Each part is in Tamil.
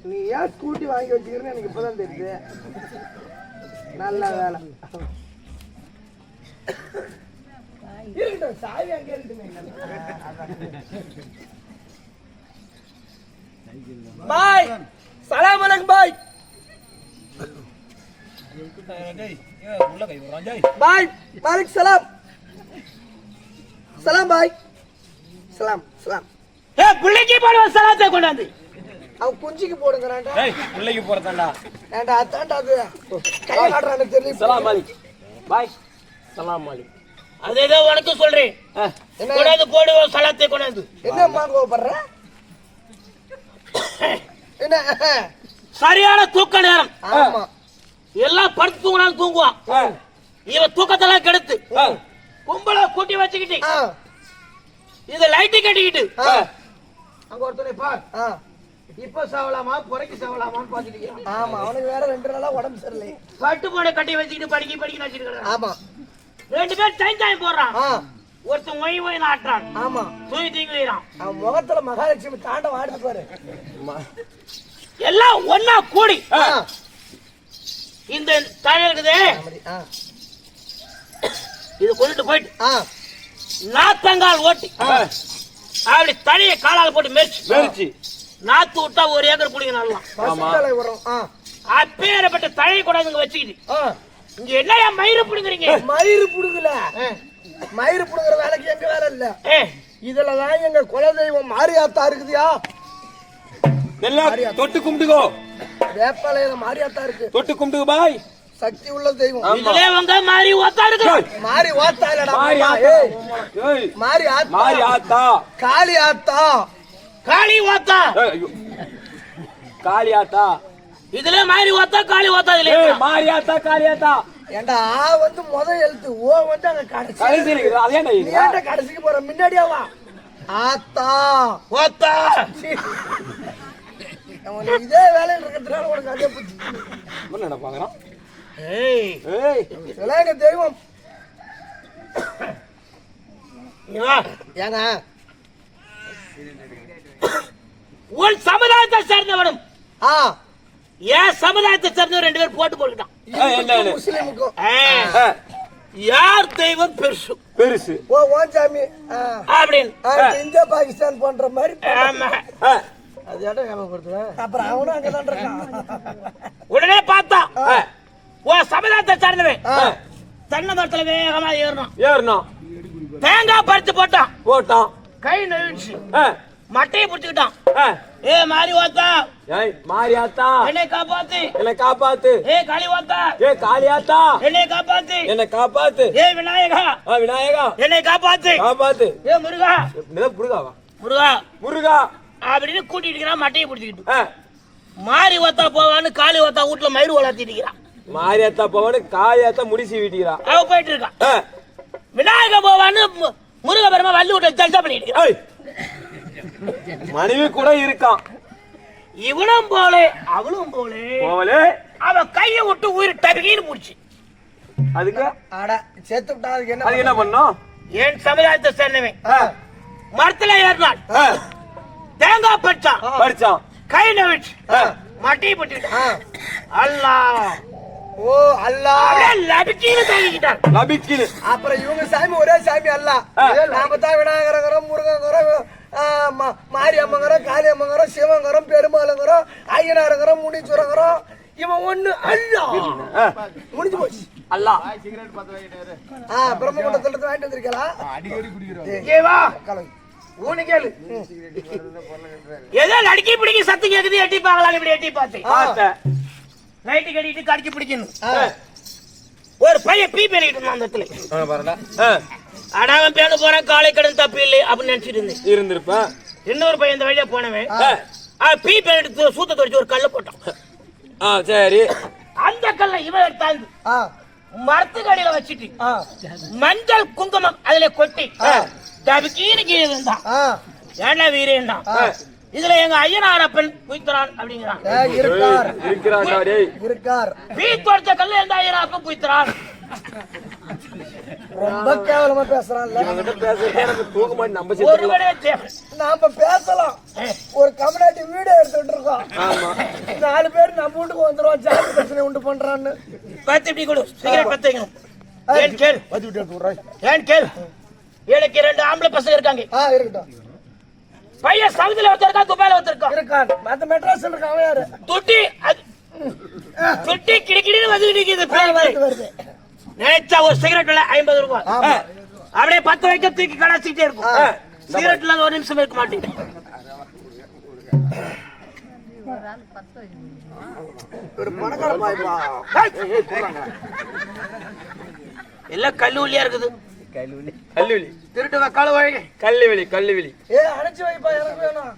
நீ ஏன் ஸ்கூட்டி வாங்கி வச்சுக்கிறேன்னு எனக்கு இப்பதான் தெரியுது. நல்ல வேலை. சாவி அங்கே பாய். சலாம் அலைக்கும் பாய். பாய் மாலிக் சலாம். சலாம் பாய். சலாம் சலாம். பிள்ளைக்கு போடுவோம் சலாத்தை கொண்டாந்து அவன் குஞ்சிக்கு போடுங்கிறான்டா. பிள்ளைக்கு போறதாண்டா. ஏண்டா அதான்டா அது கையை காட்டுறான்னு தெரியல. சலாம் மாலிக் பாய். சலாம் மாலிக். அதேதோ உனக்கு சொல்றேன். கொண்டாந்து போடுவோம் சலாத்தை கொண்டாந்து. என்ன மாங்கோ பண்ற? என்ன சரியான தூக்க நேரம். ஆமா எல்லாம் படுத்து தூங்கினாலும் தூங்குவான். இவன் தூக்கத்தெல்லாம் கெடுத்து கும்பல கூட்டி வச்சுக்கிட்டு இந்த லைட்டு கட்டிக்கிட்டு அங்க ஒருத்தனை பார். இப்ப சாவலாமா புறைக்கு சாவலாமான்னு பாத்துட்டு. ஆமா அவனுக்கு வேற 2 நாளா உடம்பு சரியில்லை. பட்டு போட கட்டி வச்சுக்கிட்டு படிக்க வச்சுக்கிட்டு. ஆமா 2 பேர் டைம் போடுறான். ஒருத்தன் ஒய் ஒய் ஆட்டுறான். ஆமா தூய் தீங்குறான். அவன் முகத்துல மகாலட்சுமி தாண்டம் ஆடுது பாரு. எல்லாம் ஒன்னா கூடி இந்த தழை இருக்குதே இது கொண்டுட்டு போயிட்டு நாத்தங்கால் ஓட்டி அப்படி தழையை காலால் போட்டு மெரிச்சு நாத்து விட்டா 1 ஏக்கர் புடிங்க நல்லா. அப்பேற்பட்ட தழையை கொண்டாந்து வச்சுக்கிட்டு இங்க என்ன மயிறு புடுங்குறீங்க? மயிறு புடுங்கல. மயிறு புடுங்குற வேலைக்கு எங்க வேலை இல்ல. இதுலதான் எங்க குலதெய்வம் மாரியாத்தா இருக்குதியா. தொட்டு கும்பிட்டுக்கோ. வேப்பாளையில மாரியாத்தா இருக்கு. தொட்டு கும்பிட்டு பாய். சக்தி உள்ள தெய்வம். இதுல உங்க மாரி ஓத்தா இருக்கு. மாரி ஓத்தா இல்லடா. மாரி ஆத்தா. காளி ஆத்தா. காளி ஓத்தா. காளி ஆத்தா. இதுல மாரி ஓத்தா காளி ஓத்தா இல்ல. மாரி ஆத்தா காளி ஆத்தா. ஏண்டா ஆ வந்து முதல் எழுத்து ஓ வந்து அங்க கடைசி இருக்குது. அதேடா இது. ஏண்டா கடைசிக்கு போற முன்னாடியே வா. ஆத்தா ஓத்தா. இதே வேலையில இருக்கிறதுனால உனக்கு அதே புத்தி. என்ன பாக்குறான்? ஏய் ஏய் இதெல்லாம் எங்க தெய்வம். ஏங்க உன் சமுதாயத்தை சேர்ந்தவனும் ஏன் சமுதாயத்தை சேர்ந்த 2 பேர் போட்டு போட்டுட்டான். முஸ்லிமுக்கும் யார் தெய்வம் பெருசு பெருசு? ஓ ஓஞ்சாமி அப்படின்னு இந்தியா பாகிஸ்தான் போன்ற மாதிரி. அது இடம் ஞாபகப்படுத்துவேன். அப்புறம் அவனும் அங்கதான் இருக்கான். உடனே பார்த்தா ஓ சமுதாயத்தை சேர்ந்தவன் தென்னை மரத்துல வேகமா ஏறணும். தேங்காய் பறிச்சு போட்டான். கை நழுவிச்சு மட்டையை புடிச்சுக்கிட்டான். ஏ மாரி ஓத்தா. மாரி ஆத்தா என்னை காப்பாத்து. ஏ காளி ஓத்தா. காளி ஆத்தா என்னை காப்பாத்து. ஏ விநாயகா என்னை காப்பாத்து. ஏ முருகா. முருகா அப்படின்னு கூட்டிட்டு மட்டையை புடிச்சுக்கிட்டு மாரி ஓத்தா போவான்னு காளி ஓத்தா வீட்டுல மயிறு வளர்த்திட்டு இருக்கிறான். மாரி ஆத்தா போவான்னு காளி ஆத்தா முடிச்சு வீட்டுக்கிறான். அவ போயிட்டு இருக்கான். விநாயக போவான்னு முருக பெருமா வள்ளி விட்டு ஜல்சா பண்ணிட்டு இருக்கான். மனைவி கூட இருக்கான். இவனும் போலே அவளும் போலே அவன் கையை விட்டு உயிர் டபிகின்னு முடிச்சு. அதுக்கு சேர்த்து விட்டா அதுக்கு என்ன பண்ணும்? என் சமுதாயத்தை சேர்ந்தவன் மரத்துல ஏறினான். தேங்காய் பறிச்சான். கை நவிச்சு மட்டையை போட்டுக்கிட்டான். அல்லாஹ் ஓ அல்லாஹ் லபிக்கின்னு தாங்கிக்கிட்டான். அப்புறம் இவங்க சாமி ஒரே சாமி அல்லாஹ். நாம தான் விநாயகரங்கரம் முருகங்கரம் மாரியம்மங்கரம் காளியம்மங்கரம் சிவங்கரம் பெருமாளுங்கரம் ஐயனாருங்கரம் முனீஸ்வரங்கரம். இவன் ஒண்ணு அல்லாஹ் முடிஞ்சு போச்சு. அல்லாஹ் பிரம்மகுண்டத்துல வாங்கிட்டு வந்திருக்கலாம். கேளு ஏதோ லடுக்கி பிடிக்கி சத்து கேக்குது. எட்டி பார்க்கலாம். இப்படி எட்டி பார்த்தேன். லைட்டு கட்டிட்டு கடிச்சு பிடிக்கணும். ஒரு பையன் பீ பண்ணிட்டு இருந்தான் அந்த இடத்துல. அடாவன் பேனு போறான், காலை கடன் தப்பு இல்லை அப்படின்னு நினைச்சிட்டு இருந்திருப்பா. இன்னொரு பையன் இந்த வழியா போனவன் பீ பண்ணிட்டு சூத்த தொடிச்சு ஒரு கல்ல போட்டான். சரி. அந்த கல்லை இவன் எடுத்தாந்து மரத்துக்கடியில வச்சுட்டு மஞ்சள் குங்குமம் அதுல கொட்டி தவிக்கீனு கீழே இருந்தான். ஏன்னா வீரேன் இதுல எங்க ஐயனாரப்பன் குய்த்தரான் அப்படிங்கிறான். பீ தொடிச்ச கல்ல எந்த ஐயனாரப்பன் குய்த்தரான். ரொம்ப கேவலமா பேசுறான்ல. நாம பேசலாம். ஒரு கம்யூனிட்டி வீடியோ எடுத்துட்டு இருக்கோம். 4 பேர் நம்ம வீட்டுக்கு வந்துருவோம். ஜாதி பிரச்சனை உண்டு பண்றான்னு. பத்து இப்படி கொடு, சிகரெட் பத்து வைக்கணும். ஏன் கேள், ஏன் கேள். எனக்கு 2 ஆம்பளை பசங்க இருக்காங்க. இருக்கட்டும். பையன் சவுதியில ஒருத்தருக்கான், துபாயில ஒருத்தருக்கான். இருக்கான். மத்த மெட்ராஸ்ல இருக்கான். அவன் யாரு? துட்டி துட்டி கிடிக்கிடின்னு வந்துட்டு வருது. நினைச்சா ஒரு சிகரெட் 50 ரூபாய். அப்படியே 10 வைக்க தூக்கி கடாச்சிட்டே இருக்கும். சிகரெட்ல 1 நிமிஷம் இருக்க மாட்டேங்குது. எல்லாம் கல்லூலியா இருக்குது. கல்லுவெளி திருட்டு வக்கால வழி. கல்லுவெளி அடைச்சு வைப்பா. எனக்கு வேணும்.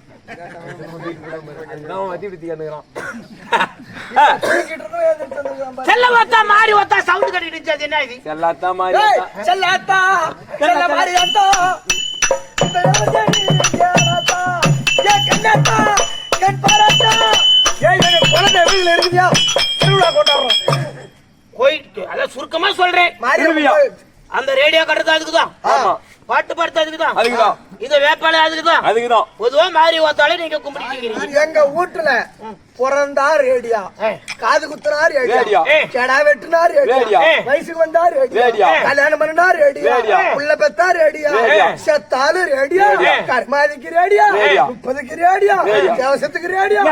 செல்ல வாத்தா மாறி வாத்தா சவுண்ட் கட்டிட்டு என்ன இது? செல்லாத்தா மாறி செல்லாத்தா செல்ல மாறி வாத்தா குழந்தை வீட்டுல இருக்குதியா? திருவிழா கொண்டாடுறோம். போயிட்டு அதான் சுருக்கமா சொல்றேன். அந்த ரேடியோ கட்டுறது அதுக்குதான். பாட்டு பாடுறது அதுக்குதான். இந்த வேப்பாளை அதுக்குதான். பொதுவா மாறி வாத்தாலே நீங்க கும்பிட்டு எங்க வீட்டுல பிறந்தா ரேடியா, காது குத்துனா ரேடியா, கெடா வெட்டுனா ரேடியா, வயசுக்கு வந்தா ரேடியா, கல்யாணம் பண்ணா ரேடியா, உள்ள பெத்தா ரேடியா, செத்தாலும் ரேடியா, கர்மாதிக்கு ரேடியா, 30க்கு ரேடியா, தேவசத்துக்கு ரேடியா,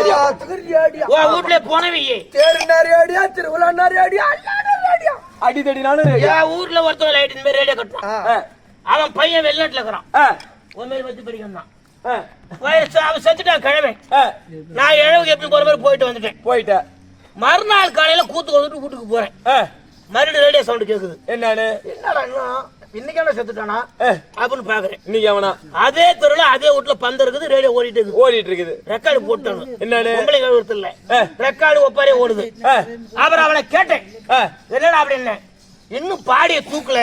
எல்லாத்துக்கும் ரேடியா. வீட்டுல போனவையே தேருனா ரேடியா, திருவிழான்னா ரேடியா, ரேடியா, அடித்தடினாலும் ரேடியா. ஊர்ல ஒருத்தவங்க லைட் இந்த மாதிரி ரேடியோ கட்டுறான். அவன் பையன் வெளிநாட்டுல இருக்கிறான். உண்மையில பத்தி படிக்கணும். அவன் செத்துட்டான் கிழமை. நான் இழவுக்கு எப்படி போற மாதிரி போயிட்டேன். மறுநாள் காலையில கூத்து கொடுத்துட்டு வீட்டுக்கு போறேன். மறுபடியும் ரேடியோ சவுண்ட் கேக்குது. என்னன்னு? என்னடா இன்னைக்கு செத்துட்டானா அப்படின்னு பாக்குறேன். இன்னைக்கு அவனா அதே தெருல அதே வீட்டுல பந்து இருக்குது, ரேடியோ ஓடிட்டு இருக்குது. ரெக்கார்டு போட்டானு என்னன்னு பொம்பளை கழுவுறது இல்ல, ரெக்கார்டு ஒப்பாரே ஓடுது. அப்புறம் அவனை கேட்டேன், என்னடா அப்படின்னு. இன்னும் பாடிய தூக்கல.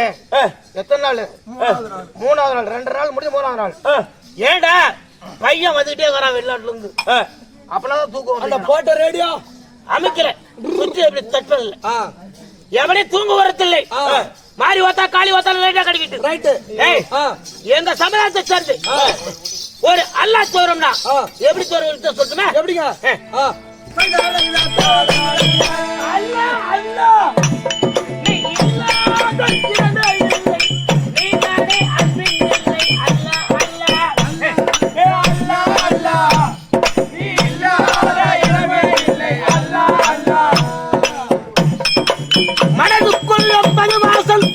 எத்தனை நாள்? 3வது நாள். 2 நாள் முடிஞ்சு 3வது நாள். ஏண்டா பையன் வந்துகிட்டே வரான் வெளிநாட்டுல இருந்து. அப்பதான் தூக்கம். அந்த போட்ட ரேடியோ அமைக்கல, சுத்தி எப்படி தட்டல. எவனே தூங்க வரதில்லை. மாறி வாத்தா காளி வாத்தா லைட்டா கடிக்கிட்டு. எங்க சமுதாயத்தை சேர்ந்து ஒரு அல்லா சோரம்னா எப்படி சோரம் சொல்லுமே. எப்படிங்க? அல்லா அல்லா மனதுக்குள் 9 வாசல்,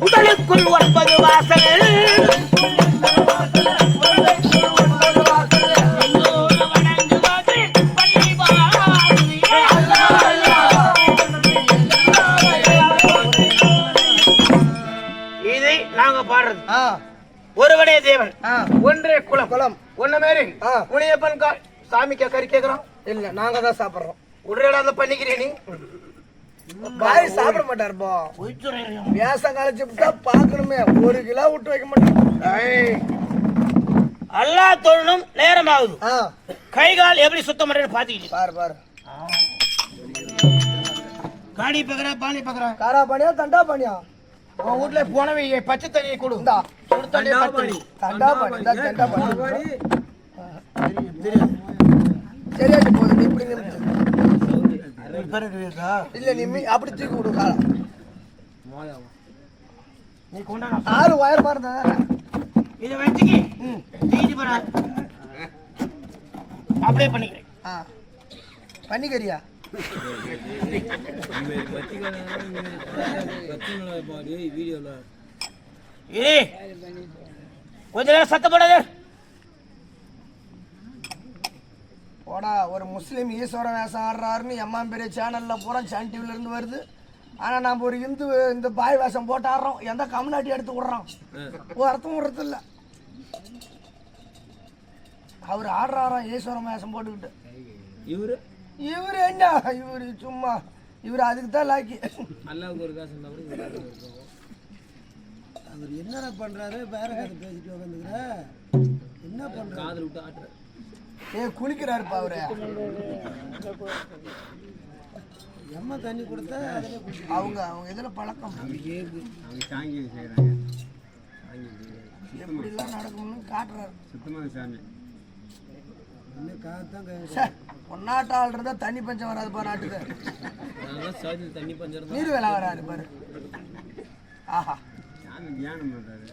உடலுக்குள் 9 வாசல். இதை நாங்க பாடுறது. ஒருவனே தேவன், ஒன்றே குலம். ஒன்ன மாரி முனியப்பன் சாமிக்கு கறி கேக்குறோம் இல்ல, நாங்க தான் சாப்பிடுறோம். உடனே அந்த பண்ணிக்கிறேன். நீ காய் சாப்பிட மாட்டாருப்பா. வேஷம் கழிச்சு விட்டா பாக்கணுமே. 1 கிலோ விட்டு வைக்க மாட்டாரு. எல்லா தொழிலும் நேரம் ஆகுது. கை கால் எப்படி சுத்தம் பண்றேன்னு பாத்துக்கிட்டு பாரு. காடி பக்கறா, பானி பக்கறா. காரா பானியா தண்டா பானியா? உன் வீட்டுல போனவே பச்சை தண்ணியை கொடு. சுடு தண்ணியை பச்சை தண்டா பானி. தண்டா பானி சரியாச்சு போகுது. நீ இப்படி இல்ல, நீ அப்படி தூக்கி விடு காலம். நீ கொண்டா ஆறு வயர் மாதிரி தான். இதை வச்சுக்கி தீடி போற அப்படியே பண்ணிக்கிறேன். பண்ணிக்கிறியா? கொஞ்ச நேரம் சத்தம் போடாத. போடா ஒரு முஸ்லீம் ஈஸ்வர வேஷம் ஆடுறாருன்னு எம்மா பெரிய சேனல்ல பூரா சன் டிவில இருந்து வருது. ஆனா நம்ம ஒரு இந்து இந்த பாய் வேஷம் போட்டு ஆடுறோம். எந்த கம்நாட்டி எடுத்து விடுறோம், ஒரு அர்த்தம் விடுறது இல்ல. அவர் ஆடுறாராம் ஈஸ்வரம் வேஷம் போட்டுக்கிட்டு. இவரு என்ன இவரு சும்மா இவரு அதுக்கு தான் லாக்கி. அவர் என்ன பண்றாரு வேற கதை பேசிட்டு உட்காந்துக்கிற என்ன பண்ற காதல் விட்டு ஆடுற குளிக்கிறாருப்பா அவரு. எம்மா தண்ணி கொடுத்தா அவங்க இதுல பழக்கம் எப்படிலாம் நடக்கும்னு காட்டுறாரு. சுத்தமாக சாமி பொன்னாட்ட ஆள்றதா தண்ணி பஞ்சம் வராது பாரு நாட்டுக்கு. தண்ணி பஞ்சம் நீர் வேலை வராது பாரு. ஆஹா தியானம் பண்றாரு.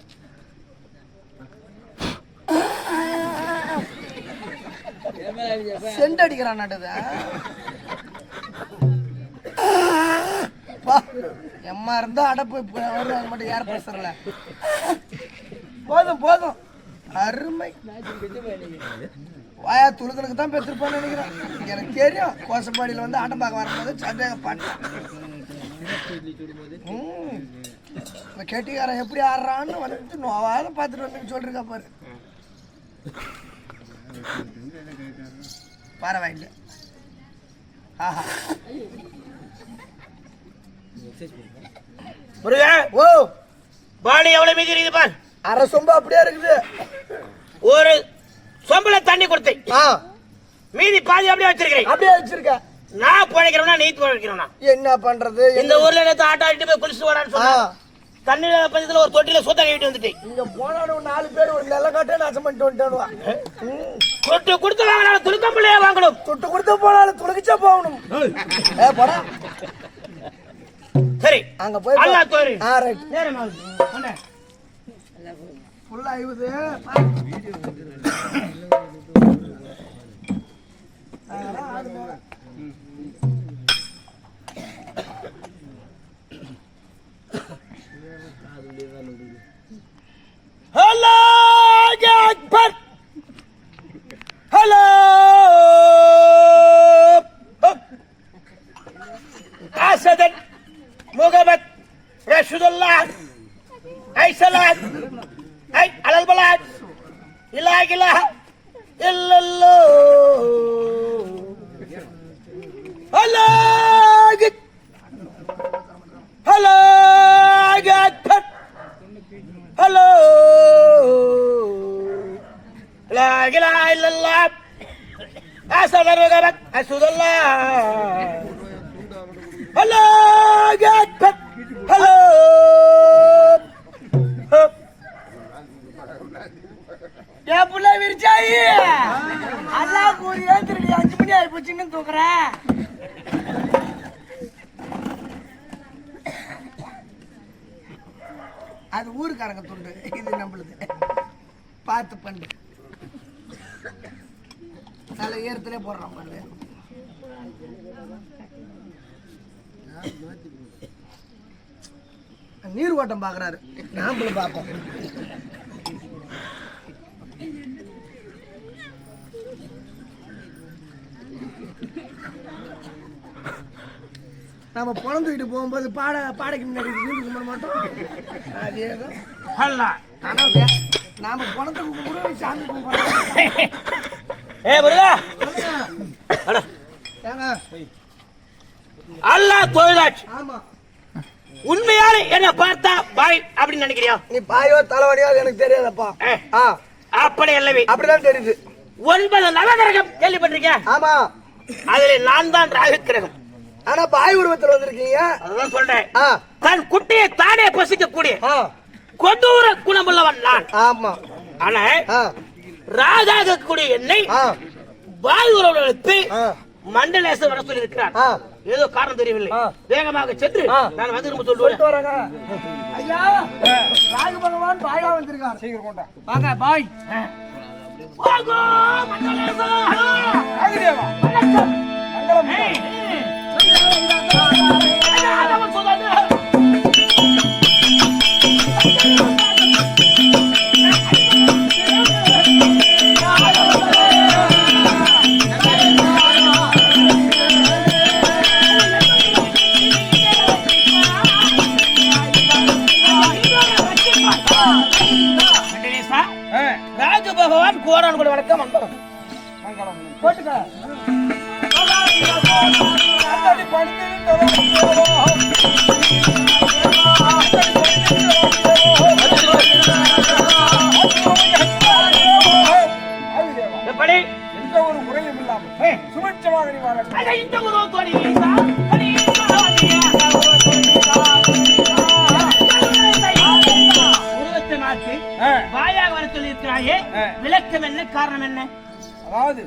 சென்ட் அடிக்கிறான் நாட்டுது. எம்மா இருந்தா அடப்பு வருவாங்க மட்டும் யார் பேசுறல. போதும் போதும் அருமை. வாயா துளுக்கனுக்கு தான் பெற்றிருப்பான்னு நினைக்கிறேன். எனக்கு தெரியும் கோசப்பாடியில் வந்து ஆட்டம் பார்க்க வரும்போது சந்தேகம் பண்ணேன். கெட்டிக்காரன் எப்படி ஆடுறான்னு வந்து நோவாத பார்த்துட்டு வந்து சொல்லிருக்கா பாரு. பரவாயில்ல. ஆஹா ஓ பாடி எவ்வளவு மீதி இருக்குது பார். அரை சொம்பு அப்படியே இருக்குது. ஒரு சொம்புல தண்ணி கொடுத்தேன், மீதி பாதி அப்படியே வச்சிருக்கேன். அப்படியே வச்சிருக்க. நான் பிழைக்கிறவனா நீ பிழைக்கிறவனா என்ன பண்றது? இந்த ஊர்ல நேத்து ஆட்டாடிட்டு போய் குளிச்சு வாடான்னு சொன்னா தண்ணியில பஞ்சத்துல ஒரு தொட்டில சுத்த கட்டிட்டு வந்துட்டேன். இங்க போனாலும் 4 பேர் ஒரு நெல்ல காட்டே நாசம் பண்ணிட்டு வந்துட்டானுவா. தொட்டு கொடுத்து வாங்கினாலும் துளுக்கம்பிள்ளையே வாங்கணும். தொட்டு கொடுத்து போனாலும் துளுக்கிச்சா போகணும். போடா சரி அங்க போய் அல்லா தோரி ரைட் நேரமா ஃபுல்லா ஆயுது. ஹலோ அக்பர் ஹலோ ஆசதன் முகமது ரஷீதுல்லாஹ் ஐசலாத் ஐ அலல் பலாத் இலா இலா இல்லல்லோ ஹலோ ஹலோ அக்பர் ஹலோ லா இலாஹ இல்லல்லாஹ் அஸ்ஸலாமு அலைக்கும் அஸ்ஸலாமு ஹலோ அக்பர் ஹலோ புள்ள விரிச்சாயி அல்லா கூறி ஏந்திரடி 5 மணி ஆகி போச்சுன்னு தூக்குற. அது ஊருக்காரங்க துண்டு, இது நம்மளுது. பார்த்து பண்ணு. நல்ல ஏறத்திலே போடுறான் பண்ணு. நீர் ஓட்டம் பாக்குறாரு, நாமளும் பார்ப்போம். நம்ம பணம் தூக்கிட்டு போகும்போது பாடைக்கு முன்னாடி நீந்து கும்பிட மாட்டோம். அதேதான் நாம பணத்தை கும்பிட சாமி கும்பிடுறோம். அல்லாஹ் தொழிலாச்சு. ஆமா உண்மையால என்ன பார்த்தா பாய் அப்படின்னு நினைக்கிறியா? நீ பாயோ தலைவலியோ எனக்கு தெரியாதப்பா. அப்படி இல்லவே அப்படிதான் தெரியுது. 9 நவகிரகம் கேள்விப்பட்டிருக்கேன். ஆமா அதுல நான் தான் ராகு கிரகம். ஆனா பாய் உருவத்துல வந்திருக்கீங்க. அதான் சொல்றேன். தன் குட்டியை தானே பசிக்க கூடிய கொடூர குணமுள்ளவன் நான். ஆமா ஆனா ராகாக கூடிய என்னை பாய் உறவுகளுக்கு மண்டலேசம் வர சொல்லி இருக்கிறார். ஏதோ காரணம் தெரியவில்லை. வேகமாக சென்று நான் வந்து சொல்லுவேன். ஐயா ராகு பகவான் பாயா வந்திருக்கார். சீக்கிரம் கொண்டா வாங்க பாய். வாங்க மண்டலேசம். ராகுதேவா வணக்கம். மங்களம். எப்படி எந்த ஒரு முறையும் இல்லாமல் சுபிட்சமாக நீ வாழ அட இந்த ஒரு தோடி உருவத்தை மாற்றி வாயாக வர சொல்லி இருக்கிறாயே, விளக்கம் என்ன, காரணம் என்ன? அதாவது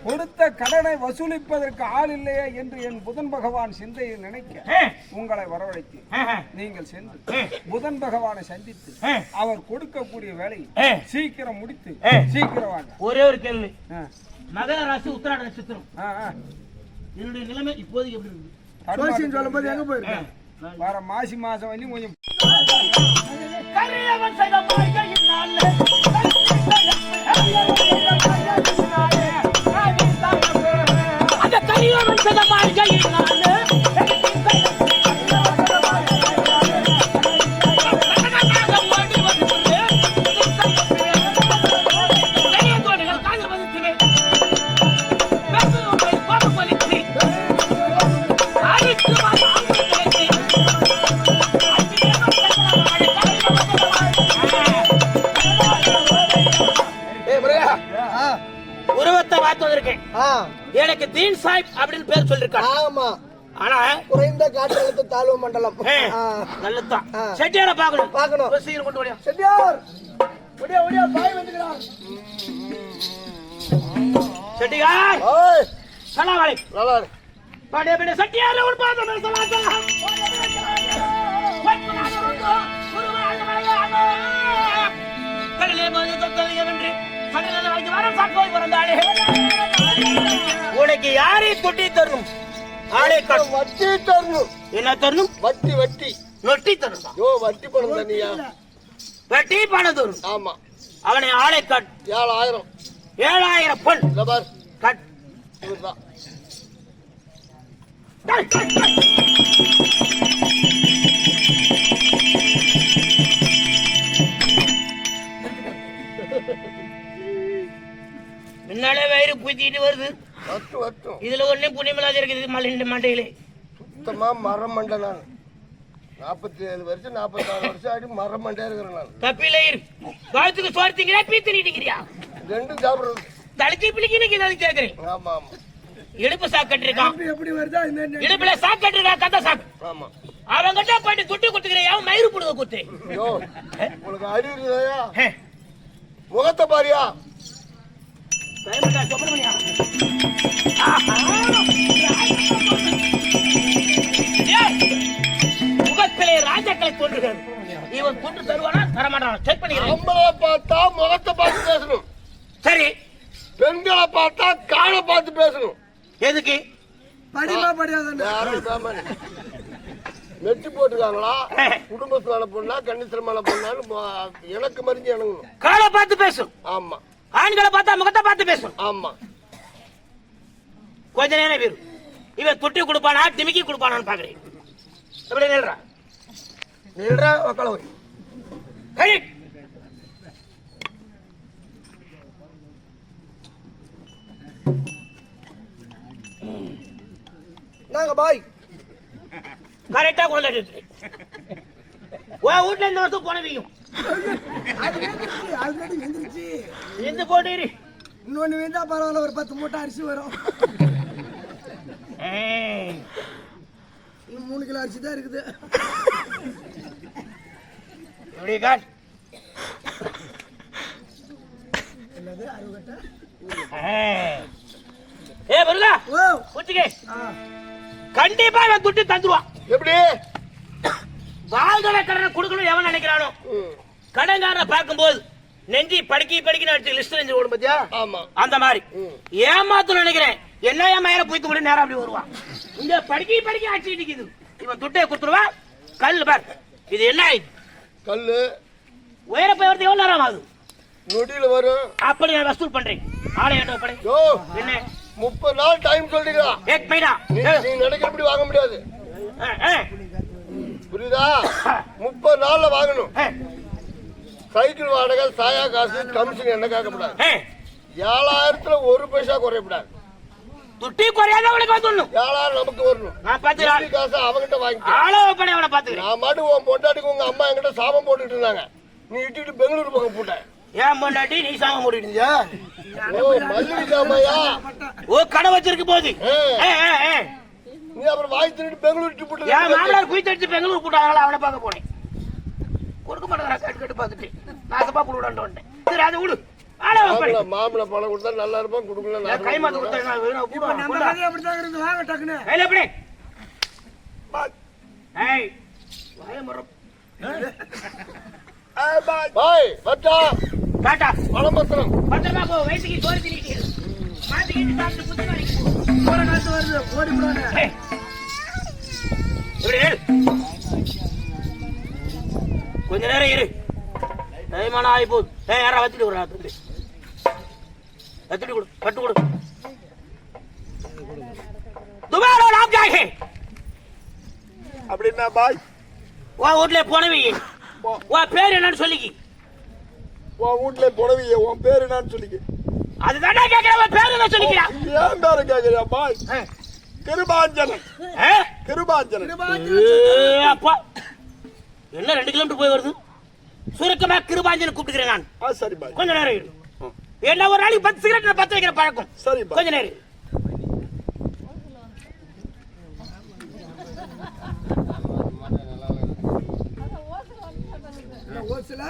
கொடுத்த கடனை வசூலிப்பதற்கு ஆள் இல்லையே என்று என் புதன் பகவான் சிந்தையில் நினைக்க உங்களை வரவழைத்து நீங்கள் சென்று புதன் பகவானை சந்தித்து அவர் கொடுக்கக்கூடிய வேலையை சீக்கிரம் முடித்து சீக்கிரம் வாங்க. ஒரே ஒரு கேள்வி, மகர ராசி உத்திராட நட்சத்திரம், என்னுடைய நிலைமை இப்போதைக்கு எப்படி இருக்கு? சொல்லும் போது எங்க போயிருக்கேன்? வர மாசி மாசம் வந்து கொஞ்சம் கரியவன் செய்த மாயையினாலே அந்த கரியவன் செய்த மாயையினாலே உருவத்தை பார்த்து வந்திருக்கேன். எனக்கு தீன் சாஹிப் அப்படின்னு பேர் சொல்லிருக்காங்க. ஆமா, ஆனா குறைந்த காற்றழுத்த தாழ்வு மண்டலம். நல்லதுதான். செட்டியார பார்க்கணும். பார்க்கணும். சீக்கிரம் கொண்டு வரியா செட்டியார்? ஒடியா ஒடியா பாய் வந்துக்கிறான். செட்டியார் ஓய் சலாம் அலைக்கும். நல்லா இருக்கு. படே படே செட்டியார் ஒரு பாதம் சலாம். கடலே போது தொத்தலிய வென்று கடலில் நாளைக்கு வரம் சாக்கோய் பிறந்தாளே. உனக்கு யாரை தொட்டி தரணும்? ஆளே வட்டி தரணும். என்ன தரணும்? வட்டி வட்டி நொட்டி தரணும். யோ வட்டி பணம் தனியா? வெட்டி பணம் தரும். ஆமா. அவனை ஆளை கட். 7000. 7000 பொன் லபார் கட். இதுதான். முன்னாலே வயிறு பூச்சிட்டு வருது. வட்டு வட்டு. இதுல ஒண்ணே புண்ணியமில்லாத இருக்குது. மலையின் மண்டையிலே சுத்தமா மரம் மண்டை. நான் 47 வருஷம் 46 வருஷம் ஆடி மரம் மண்டே இருக்கிறேன். நான் தப்பில காலத்துக்கு சோர்த்திக்கிறா பீத்து நீட்டிக்கிறியா? ரெண்டும் சாப்பிடுறது. தடுக்கி பிடிக்கி நிக்கிறது கேக்குறேன். ஆமா ஆமா. இடுப்பு சாக்கட்டு இருக்கான். எப்படி வருதா? இடுப்புல சாக்கட்டு இருக்கா? கதை சாக்கு. ஆமா. அவங்கிட்ட போயிட்டு துட்டி கொடுத்துக்கிறியா? மயிறு புடுங்க குத்து. யோ உங்களுக்கு அறிவு இல்லையா? முகத்தை பாரியா? முகத்திலே ராஜாக்களை தோன்றுகிறது. இவன் தொண்டு தருவானா தரமாட்டானா? செக் பண்ணிக்கிறேன். நம்மளை பார்த்தா முகத்தை பார்த்து பேசணும். சரி. பெண்களை பார்த்தா காலை பார்த்து பேசணும். எதுக்கு? படிமா படியாத நெட்டி போட்டுருக்காங்களா? குடும்பத்துல பொண்ணா கன்னித்திரமான பொண்ணான்னு எனக்கு மறிஞ்சு இணங்கணும். காலை பார்த்து பேசும். ஆமா. ஆண்களை பார்த்தா முகத்தை பார்த்து பேசும். ஆமா. கொஞ்ச நேரம் பேரு இவன் தொட்டி கொடுப்பானா திமிக்கி கொடுப்பானான்னு பாக்குறேன். எப்படி நில்றா? நில்றா மக்கள போய் கை நாங்க பாய் கரெக்டா கொண்டாடிட்டு உன் வீட்டுல இந்த வருஷம் போனவீங்க ஆல்ரெடி வந்துருச்சு. எந்த போட்டு இன்னொன்னு வேண்டா பரவாயில்ல, ஒரு 10 மூட்டை அரிசி வரும். 3 கிலோ அரிசி தான் இருக்குது. என்னது 60 ஏ வருலா ஓ பூச்சிக்கே கண்டிப்பா நான் துட்டு தந்துருவான். எப்படி வாழ்தலை கடனை கொடுக்கணும் எவன் நினைக்கிறானோ கடன்காரனை பார்க்கும்போது நெஞ்சி படிக்கி அடிச்சு லிஸ்ட் நெஞ்சு ஓடும் பத்தியா? ஆமா. அந்த மாதிரி ஏமாத்து நினைக்கிறேன். என்ன ஏமாயிர போய்த்து கூட நேரம் அப்படி வருவான். இந்த படிக்கி அடிச்சு நிக்குது. இவன் துட்டையை கொடுத்துருவா. கல்லு பார், இது என்ன ஆயிடுது? கல்லு உயர போய் வரது எவ்வளவு நேரம் ஆகுது? நொடியில வரும். அப்படி நான் வசூல் பண்றேன். ஆளை ஏட்டோ படை என்ன 30 நாள் டைம் சொல்றீங்களா? ஏக் பைடா நீ நினைக்கிறபடி வாங்க முடியாது. புரியுதா? 30 நாள்ல வாங்கணும். சைக்கிள் வாடகை, சாயா காசு, கமிஷன் என்ன கேட்கக்கூடாது. 7000த்துல 1 பைசா குறையக்கூடாது. துட்டி குறையாத உனக்கு வந்துடணும். ஏழாயிரம் நமக்கு வரணும். நான் பாத்துக்கிறேன். மீதி காசை அவங்கிட்ட வாங்கி ஆளவ படி அவனை பாத்துக்கிறேன். நான் மாட்டு உன் பொண்டாட்டிக்கு உங்க அம்மா என்கிட்ட சாபம் போட்டுட்டு இருந்தாங்க. நீ இட்டுட்டு பெங்களூர் பக்கம் போட்ட. ஏன் பொண்டாட்டி நீ சாமம் போட்டுட்டு இருந்தியா? ஓ மல்லிகாமையா? ஓ கடை வச்சிருக்கு போது. நீ அப்புறம் வாய் திருட்டு பெங்களூர் இட்டு போட்டு. ஏன் மாமனார் குயித்தடிச்சு பெங்களூர் போட்டாங்களா அவனை பார்க்க போனேன். கொடுக்க மாட்டேங்கிறா கட்டு பார்த்துட்டு நாசப்பா புடுவிடான்ட்டு வந்துட்டேன். சரி அதை விடு. மாம்பழம் பழம் கொடுத்தா நல்லா இருப்பான். கொடுக்கல கை மாத்து கொடுத்தா அப்படித்தான் இருந்து வாங்க டக்குன்னு எப்படி வாயமரம் பாய் பட்டா டாட்டா பழம் பத்திரம் பத்திரமா போ. வயசுக்கு சோறு திணிக்கு மாத்திக்கிட்டு சாப்பிட்டு புத்தி வரைக்கும் போற காசு வருது ஓடி போறானே. கொஞ்ச நேரம் இரு. டைமான ஆகி போகுது. யாரா வச்சுட்டு விடுறா தம்பி. வச்சுட்டு கொடு பட்டு கொடு. துபாரோ நாம் ஜாகே அப்படின்னா பாய் உன் வீட்டுல போனவி உன் பேர் என்னன்னு சொல்லிக்கி. உன் வீட்டுல புடவைய உன் பேரு என்னன்னு சொல்லிக்க. அதுதானே கேட்கிறேன். உன் பேர் என்ன சொல்லிக்கிறா? ஏன் பேர கேக்குறியா பாய்? கிருபாஞ்சனன். கிருபாஞ்சனன். அப்பா என்ன 2 கிலோமீட்டர் போய் வருது. சுருக்கமா கிருபாஞ்சனன் கூப்பிட்டுக்கிறேன் நான். சரி பாய் கொஞ்ச நேரம் இரு. என்ன ஒரு நாளைக்கு 10 சிகரெட் 10 வைக்கிற பழக்கம். சரி கொஞ்ச நேரம் ஓசல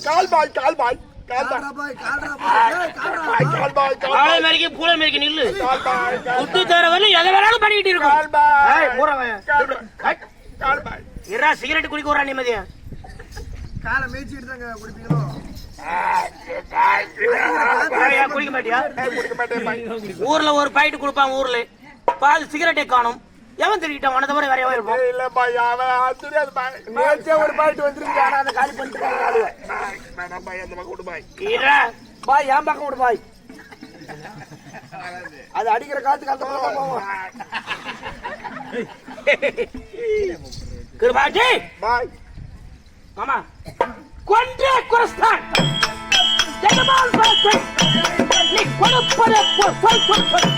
கால் பாய் கால் பாய் கால் கால்ரா பாய் கால்ரா பாய் கால் பாய் கால் ஆளை மறிக்க பூளை மறிக்க நில்லு. பாய் குத்து தர வரல எதை வேணாலும் பண்ணிட்டு இருக்கும். கால் பாய் ஏய் மூறவன் கால் பாய் இரா சிகரெட் குடிக்க வரா நிம்மதியா. காலை மேய்ச்சிட்டு தாங்க குடிப்பீங்களோ? ஏன் குடிக்க மாட்டியா? குடிக்க மாட்டேன் பாய். ஊர்ல ஒரு பாயிட்டு கொடுப்பான். ஊர்ல பால் சிகரெட்டை காணும். எவன் திருடிட்டான்? உன தவிர வேற எவன் இருப்பான்? இல்ல பாய் அவன் தெரியாது பாய். நேத்தே ஒரு பாயிட்டு வந்துருக்கு. ஆனா அதை காலி பண்ணிட்டு வேணாம் பாய் அந்த பக்கம் விடு பாய். இரா பாய் என் பக்கம் விடு பாய். அது அடிக்கிற காத்துக்கு அந்த பக்கம் போவோம். கிருபாஜி பாய் மாமா கொன்றே குரஸ்தான் ஜெகமால் பாய் நீ கொடுப்பதே சொல் சொல் சொல்